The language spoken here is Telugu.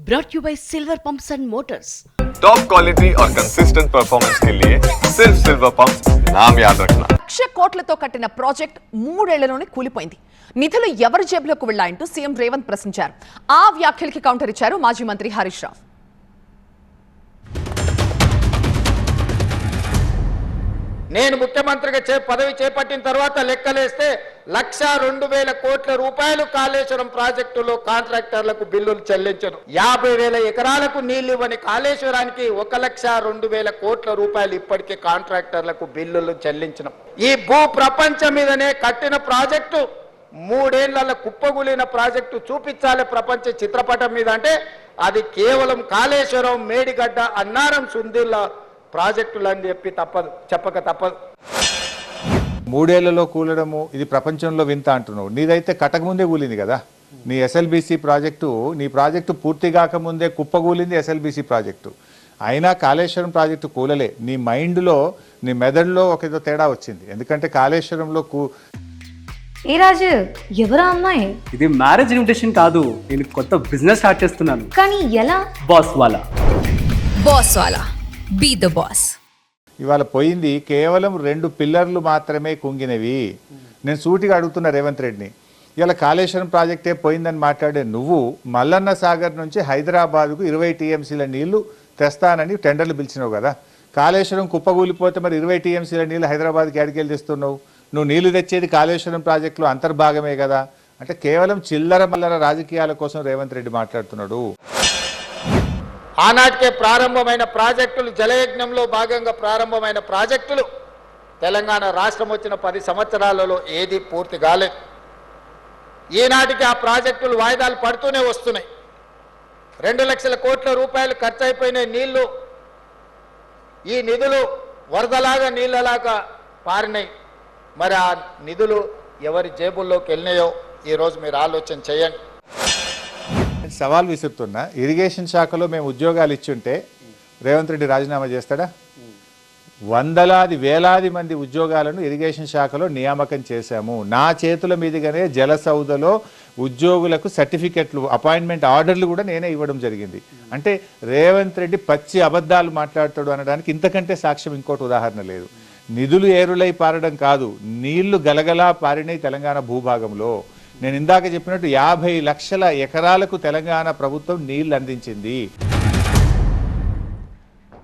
brought you by Silver Pumps and Motors. Top quality और कंसिस्टेंट परफॉर्मेंस के लिए सिर्फ सिल्वर पंप्स नाम याद रखना. 1,00,000 కోట్లతో కట్టిన ప్రాజెక్ట్ 3 ఏళ్లలోనే కూలిపోయింది. నిధులు ఎవరి జేబులోకి వెళ్లాయంటూ సీఎం రేవంత్ ప్రశ్నించారు. ఆ వ్యాఖ్యలకి కౌంటర్ ఇచ్చారు మాజీ మంత్రి హరీష్ రావు. నేను ముఖ్యమంత్రిగా పదవి చేపట్టిన తర్వాత లెక్కలేస్తే 1,02,000 కోట్ల రూపాయలు కాళేశ్వరం ప్రాజెక్టులో కాంట్రాక్టర్లకు బిల్లులు చెల్లించను. 50,000 ఎకరాలకు నీళ్లు ఇవ్వని కాళేశ్వరానికి 1,02,000 కోట్ల రూపాయలు ఇప్పటికే కాంట్రాక్టర్లకు బిల్లులు చెల్లించను. ఈ భూ ప్రపంచం మీదనే కట్టిన ప్రాజెక్టు 3 ఏళ్ల కుప్పగులిన ప్రాజెక్టు చూపించాలి ప్రపంచ చిత్రపటం మీద అంటే అది కేవలం కాళేశ్వరం, మేడిగడ్డ, అన్నారం, సుందిల్ల ప్రాజెక్టులు అని చెప్పక తప్పదు. 3 ఏళ్లలో కూలడము ఇది ప్రపంచంలో వింత అంటున్నావు. నీదైతే కట్టకముందే కూలింది కదా. నీ ఎస్ఎల్బీసీ ప్రాజెక్టు, నీ ప్రాజెక్టు పూర్తి కాకముందే కుప్పగూలింది ఎస్ఎల్బీసీ ప్రాజెక్టు. అయినా కాళేశ్వరం ప్రాజెక్టు కూలలే. నీ మైండ్లో, నీ మెదడులో ఒక ఏదో తేడా వచ్చింది. ఎందుకంటే కాళేశ్వరంలో ఏ రాజు, ఎవరా అమ్మాయి? ఇది మ్యారేజ్ ఇన్విటేషన్ కాదు, నేను కొత్త బిజినెస్ స్టార్ట్ చేస్తున్నాను. కానీ ఎలా? బాస్ వాలా. Be the boss. ఇవాళ పోయింది కేవలం 2 పిల్లర్లు మాత్రమే కుంగినవి. నేను సూటిగా అడుగుతున్నా రేవంత్ రెడ్డిని, ఇలా కాళేశ్వరం ప్రాజెక్టే పోయిందని మాట్లాడే నువ్వు మల్లన్న సాగర్ నుంచి హైదరాబాద్కు 20 టీఎంసీల నీళ్లు తెస్తానని టెండర్లు పిలిచినావు కదా. కాళేశ్వరం కుప్పగూలిపోతే మరి 20 టీఎంసీల నీళ్లు హైదరాబాద్కి ఎడికెళ్ళి తెస్తున్నావు? నువ్వు నీళ్లు తెచ్చేది కాళేశ్వరం ప్రాజెక్టులో అంతర్భాగమే కదా. అంటే కేవలం చిల్లర మల్లర రాజకీయాల కోసం రేవంత్ రెడ్డి మాట్లాడుతున్నాడు. ఆనాటికే ప్రారంభమైన ప్రాజెక్టులు, జలయజ్ఞంలో భాగంగా ప్రారంభమైన ప్రాజెక్టులు తెలంగాణ రాష్ట్రం వచ్చిన 10 సంవత్సరాలలో ఏది పూర్తి కాలేదు. ఈనాటికి ఆ ప్రాజెక్టులు వాయిదాలు పడుతూనే వస్తున్నాయి. 2,00,000 కోట్ల రూపాయలు ఖర్చు అయిపోయిన నీళ్లు, ఈ నిధులు వరదలాగా నీళ్ళలాగా పారినాయి. మరి ఆ నిధులు ఎవరి జేబుల్లోకి వెళ్ళినాయో ఈరోజు మీరు ఆలోచన చేయండి. సవాల్ విసురుతున్నా, ఇరిగేషన్ శాఖలో మేము ఉద్యోగాలు ఇచ్చుంటే రేవంత్ రెడ్డి రాజీనామా చేస్తాడా? వందలాది వేలాది మంది ఉద్యోగాలను ఇరిగేషన్ శాఖలో నియామకం చేశాము. నా చేతుల మీదుగానే జలసౌధలో ఉద్యోగులకు సర్టిఫికెట్లు, అపాయింట్మెంట్ ఆర్డర్లు కూడా నేనే ఇవ్వడం జరిగింది. అంటే రేవంత్ రెడ్డి పచ్చి అబద్ధాలు మాట్లాడతాడు అనడానికి ఇంతకంటే సాక్ష్యం ఇంకోటి ఉదాహరణ లేదు. నిధులు ఏరులై పారడం కాదు, నీళ్లు గలగలా పారినాయి తెలంగాణ భూభాగంలో. నేను ఇందాక చెప్పినట్టు 50 లక్షల ఎకరాలకు తెలంగాణ ప్రభుత్వం నీళ్లు అందించింది.